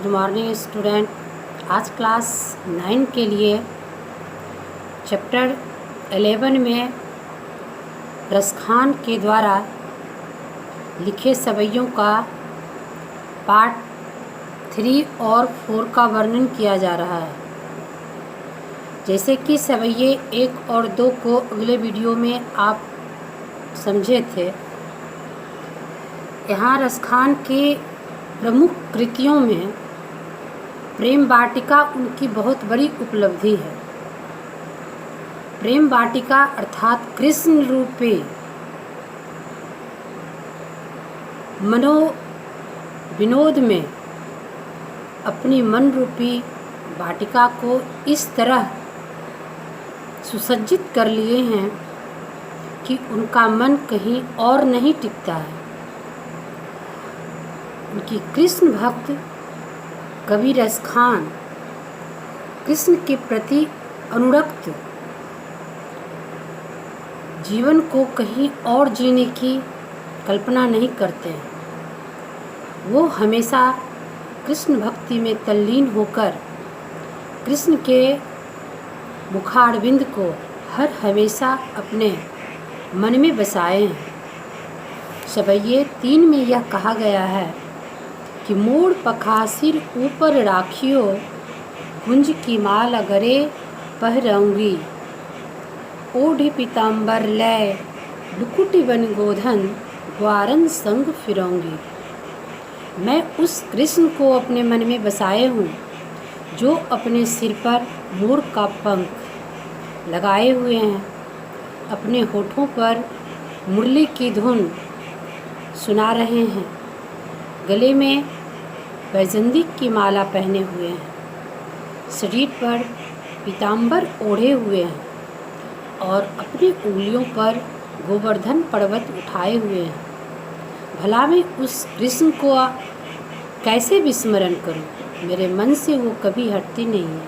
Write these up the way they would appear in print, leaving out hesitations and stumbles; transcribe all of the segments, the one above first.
Good morning student. आज class 9 के लिए चैप्टर 11 में रसखान के द्वारा लिखे सवैयों का पार्ट 3 और 4 का वर्णन किया जा रहा है। जैसे कि सवैये 1 और 2 को अगले वीडियो में आप समझे थे, यहाँ रसखान के प्रमुख कृतियों में प्रेम वाटिका उनकी बहुत बड़ी उपलब्धि है। प्रेम वाटिका अर्थात कृष्ण रूपी मनो विनोद में अपनी मन रूपी वाटिका को इस तरह सुसज्जित कर लिए हैं कि उनका मन कहीं और नहीं टिकता है। उनकी कृष्ण भक्त कवि रसखान कृष्ण के प्रति अनुरक्त जीवन को कहीं और जीने की कल्पना नहीं करते हैं। वो हमेशा कृष्ण भक्ति में तल्लीन होकर कृष्ण के मुखारविंद को हर हमेशा अपने मन में बसाए हैं। सवैये 3 में यह कहा गया है कि मोड़ पखासिर ऊपर राखियो कुंज की माला गरे पहराऊंगी, ओढ़ी पीताम्बर लय लुकुटी बन गोधन ग्वारन संग फिरऊंगी। मैं उस कृष्ण को अपने मन में बसाए हूँ जो अपने सिर पर मोर का पंख लगाए हुए हैं, अपने होठों पर मुरली की धुन सुना रहे हैं, गले में बैजंती की माला पहने हुए हैं, शरीर पर पीताम्बर ओढ़े हुए हैं और अपनी उंगलियों पर गोवर्धन पर्वत उठाए हुए हैं। भला मैं उस कृष्ण को कैसे विस्मरण करूं? मेरे मन से वो कभी हटती नहीं है।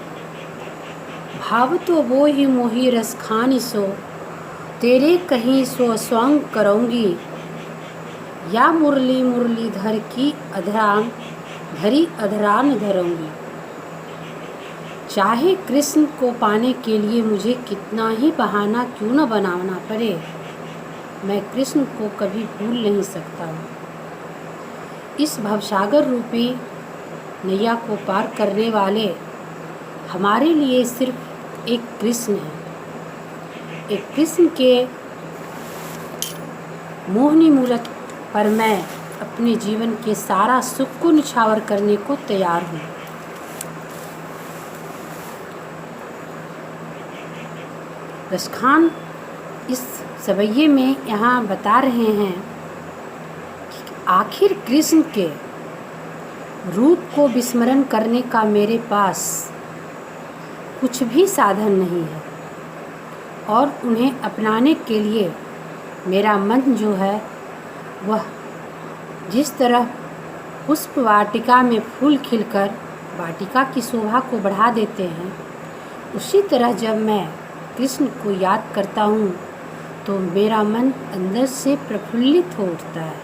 भाव तो वो ही मोही रसखानी सो, तेरे कहीं सो स्वांग कराऊंगी, या मुरली मुरलीधर की अधरान धरी अधरान धरूंगी। चाहे कृष्ण को पाने के लिए मुझे कितना ही बहाना क्यों न बनाना पड़े, मैं कृष्ण को कभी भूल नहीं सकता हूँ। इस भवसागर रूपी नैया को पार करने वाले हमारे लिए सिर्फ एक कृष्ण है। एक कृष्ण के मोहनी मूरत पर मैं अपने जीवन के सारा सुख को निछावर करने को तैयार हूँ। रसखान इस सवैये में यहाँ बता रहे हैं कि आखिर कृष्ण के रूप को विस्मरण करने का मेरे पास कुछ भी साधन नहीं है, और उन्हें अपनाने के लिए मेरा मन जो है वह जिस तरह पुष्प वाटिका में फूल खिलकर वाटिका की शोभा को बढ़ा देते हैं, उसी तरह जब मैं कृष्ण को याद करता हूँ तो मेरा मन अंदर से प्रफुल्लित हो उठता है।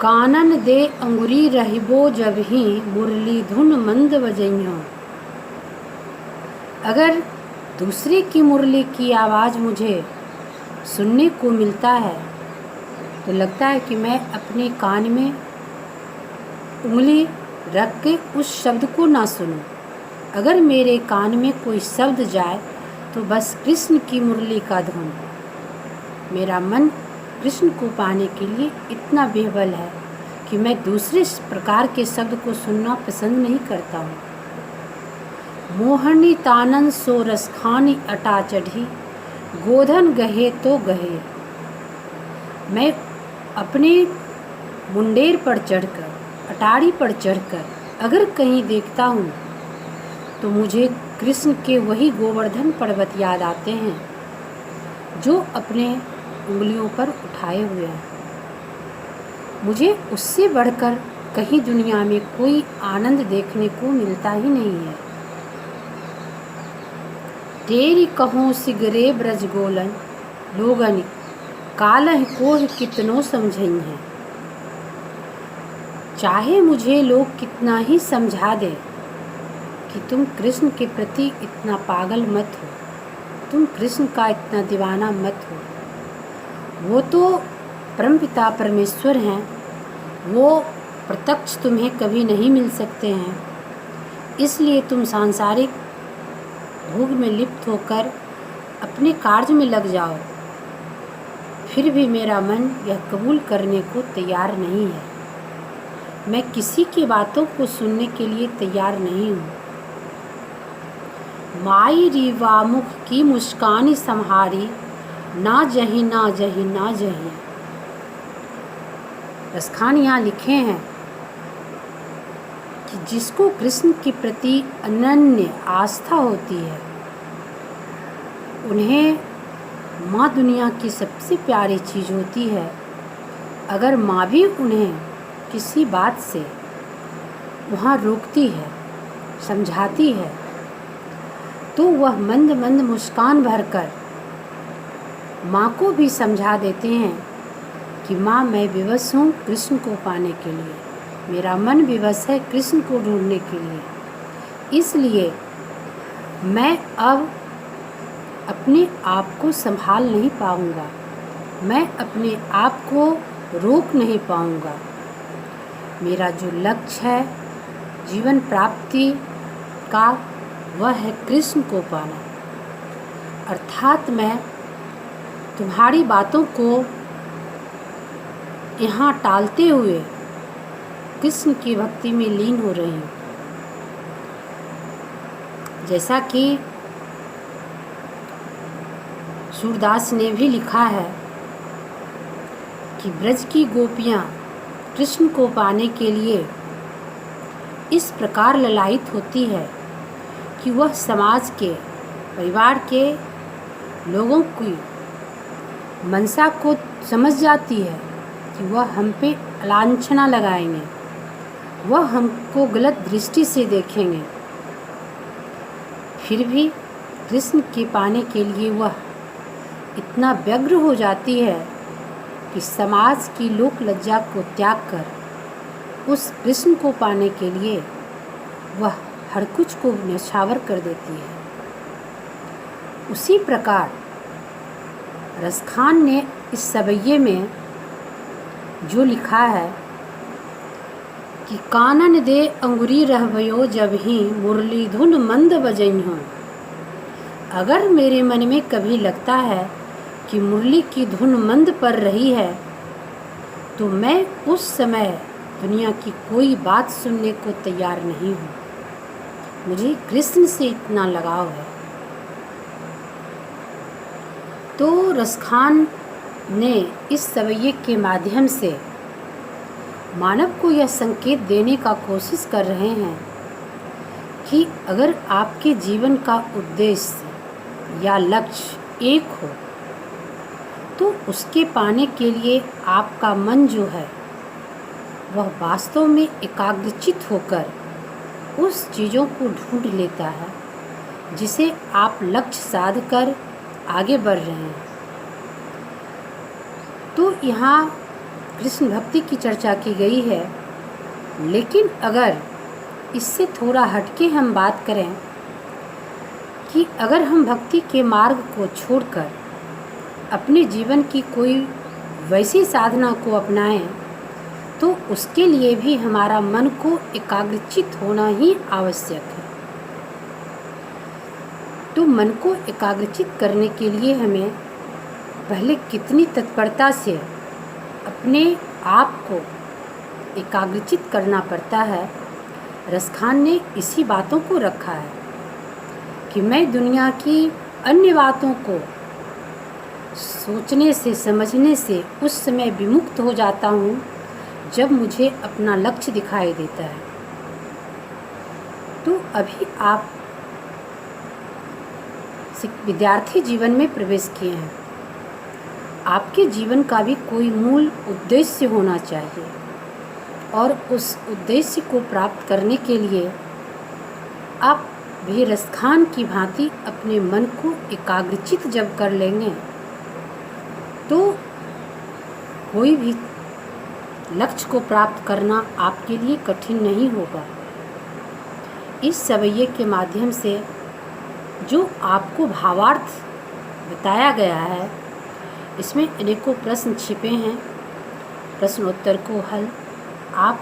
कानन दे अंगुरी रहिबो जब ही मुरली धुन मंद बजइयों। अगर दूसरे की मुरली की आवाज़ मुझे सुनने को मिलता है तो लगता है कि मैं अपने कान में उंगली रख के उस शब्द को ना सुनूं। अगर मेरे कान में कोई शब्द जाए तो बस कृष्ण की मुरली का धुन। मेरा मन कृष्ण को पाने के लिए इतना बेबल है कि मैं दूसरे प्रकार के शब्द को सुनना पसंद नहीं करता हूँ। मोहनी तानन सो रसखानी अटा चढ़ी, गोधन गहे तो गहे। मैं अपने मुंडेर पर चढ़कर, अटारी पर चढ़कर अगर कहीं देखता हूँ तो मुझे कृष्ण के वही गोवर्धन पर्वत याद आते हैं जो अपने उंगलियों पर उठाए हुए हैं। मुझे उससे बढ़कर कहीं दुनिया में कोई आनंद देखने को मिलता ही नहीं है। तेरी कहूँ सिगरे ब्रज गोलन लोगन, कालह कोह कितनो समझई है। चाहे मुझे लोग कितना ही समझा दें कि तुम कृष्ण के प्रति इतना पागल मत हो, तुम कृष्ण का इतना दीवाना मत हो। वो तो परमपिता परमेश्वर हैं, वो प्रत्यक्ष तुम्हें कभी नहीं मिल सकते हैं, इसलिए तुम सांसारिक भोग में लिप्त होकर अपने कार्य में लग जाओ। फिर भी मेरा मन यह कबूल करने को तैयार नहीं है। मैं किसी की बातों को सुनने के लिए तैयार नहीं हूँ। माई रीवा मुख की मुस्कानी संहारी, ना जही ना जही ना जही। रसखान यहाँ लिखे हैं कि जिसको कृष्ण के प्रति अनन्य आस्था होती है, उन्हें माँ दुनिया की सबसे प्यारी चीज़ होती है। अगर माँ भी उन्हें किसी बात से वहाँ रोकती है, समझाती है, तो वह मंद मंद मुस्कान भरकर माँ को भी समझा देते हैं कि माँ, मैं विवश हूँ कृष्ण को पाने के लिए, मेरा मन विवश है कृष्ण को ढूंढने के लिए, इसलिए मैं अब अपने आप को संभाल नहीं पाऊँगा, मैं अपने आप को रोक नहीं पाऊँगा। मेरा जो लक्ष्य है जीवन प्राप्ति का, वह है कृष्ण को पाना। अर्थात मैं तुम्हारी बातों को यहाँ टालते हुए कृष्ण की भक्ति में लीन हो रही हूँ। जैसा कि सूरदास ने भी लिखा है कि ब्रज की गोपियाँ कृष्ण को पाने के लिए इस प्रकार ललायित होती है कि वह समाज के, परिवार के लोगों की मनसा को समझ जाती है कि वह हम पे लांछना लगाएंगे, वह हमको गलत दृष्टि से देखेंगे। फिर भी कृष्ण के पाने के लिए वह इतना व्यग्र हो जाती है कि समाज की लोक लज्जा को त्याग कर उस कृष्ण को पाने के लिए वह हर कुछ को न्यौछावर कर देती है। उसी प्रकार रसखान ने इस सवैये में जो लिखा है कि कानन दे अंगुरी रहवयो जब ही मुरली धुन मंद बजई हो। अगर मेरे मन में कभी लगता है कि मुरली की धुन मंद पड़ रही है, तो मैं उस समय दुनिया की कोई बात सुनने को तैयार नहीं हूँ। मुझे कृष्ण से इतना लगाव है। तो रसखान ने इस सवैये के माध्यम से मानव को यह संकेत देने का कोशिश कर रहे हैं कि अगर आपके जीवन का उद्देश्य या लक्ष्य एक हो, तो उसके पाने के लिए आपका मन जो है वह वास्तव में एकाग्रचित होकर उस चीज़ों को ढूंढ लेता है जिसे आप लक्ष्य साध कर आगे बढ़ रहे हैं। तो यहाँ कृष्ण भक्ति की चर्चा की गई है, लेकिन अगर इससे थोड़ा हटके हम बात करें कि अगर हम भक्ति के मार्ग को छोड़कर अपने जीवन की कोई वैसी साधना को अपनाएं, तो उसके लिए भी हमारा मन को एकाग्रचित होना ही आवश्यक है। तो मन को एकाग्रचित करने के लिए हमें पहले कितनी तत्परता से अपने आप को एकाग्रचित करना पड़ता है, रसखान ने इसी बातों को रखा है कि मैं दुनिया की अन्य बातों को सोचने से, समझने से उस समय विमुक्त हो जाता हूँ जब मुझे अपना लक्ष्य दिखाई देता है। तो अभी आप विद्यार्थी जीवन में प्रवेश किए हैं, आपके जीवन का भी कोई मूल उद्देश्य होना चाहिए, और उस उद्देश्य को प्राप्त करने के लिए आप भी रसखान की भांति अपने मन को एकाग्रचित जब कर लेंगे, तो कोई भी लक्ष्य को प्राप्त करना आपके लिए कठिन नहीं होगा। इस सवैये के माध्यम से जो आपको भावार्थ बताया गया है, इसमें अनेकों प्रश्न छिपे हैं। प्रश्नोत्तर को हल आप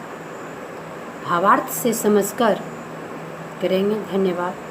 भावार्थ से समझकर करेंगे। धन्यवाद।